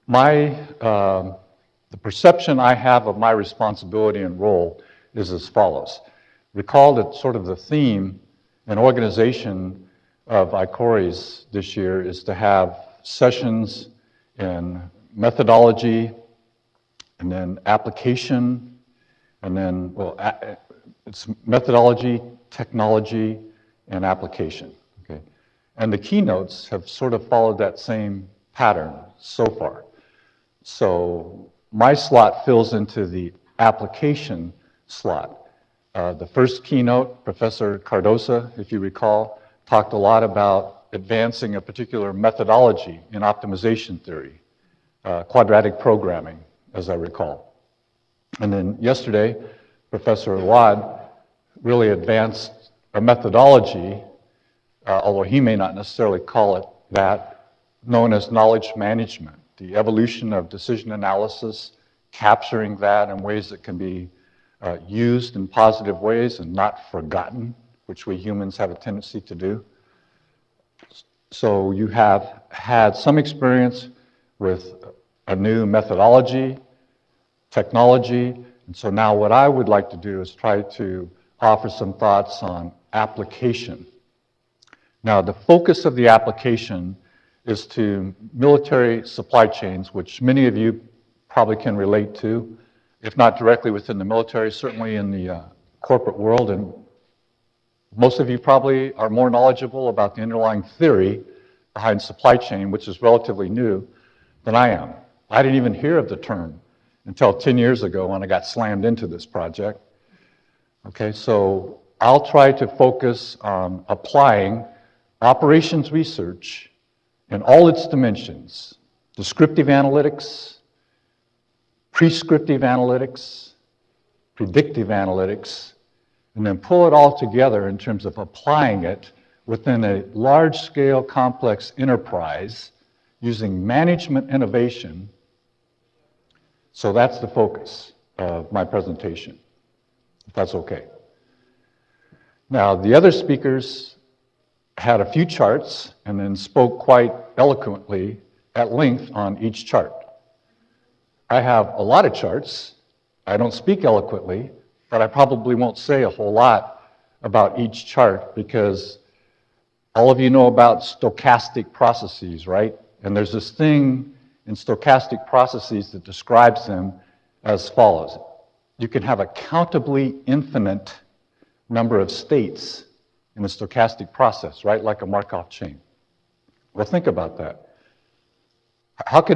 The perception I have of my responsibility and role is as follows. Recall that sort of the theme and organization of ICORES this year is to have sessions in methodology, and then application, and then, it's methodology, technology, and application. Okay? And the keynotes have sort of followed that same pattern so far. So my slot fills into the application slot. The first keynote, Professor Cardosa, if you recall, talked a lot about advancing a particular methodology in optimization theory, quadratic programming, as I recall. And then yesterday, Professor Awad really advanced a methodology, although he may not necessarily call it that, known as knowledge management, the evolution of decision analysis, capturing that in ways that can be used in positive ways and not forgotten, which we humans have a tendency to do. So you have had some experience with a new methodology, technology, and so now what I would like to do is try to offer some thoughts on application. Now, the focus of the application is to military supply chains, which many of you probably can relate to, if not directly within the military, certainly in the corporate world. And most of you probably are more knowledgeable about the underlying theory behind supply chain, which is relatively new, than I am. I didn't even hear of the term until 10 years ago when I got slammed into this project. Okay, so I'll try to focus on applying operations research in all its dimensions: descriptive analytics, prescriptive analytics, predictive analytics, and then pull it all together in terms of applying it within a large-scale complex enterprise using management innovation. So that's the focus of my presentation, if that's okay. Now, the other speakers had a few charts and then spoke quite eloquently at length on each chart. I have a lot of charts. I don't speak eloquently, but I probably won't say a whole lot about each chart because all of you know about stochastic processes, right? And there's this thing in stochastic processes that describes them as follows. You can have a countably infinite number of states in a stochastic process, right? Like a Markov chain. Well, think about that. How could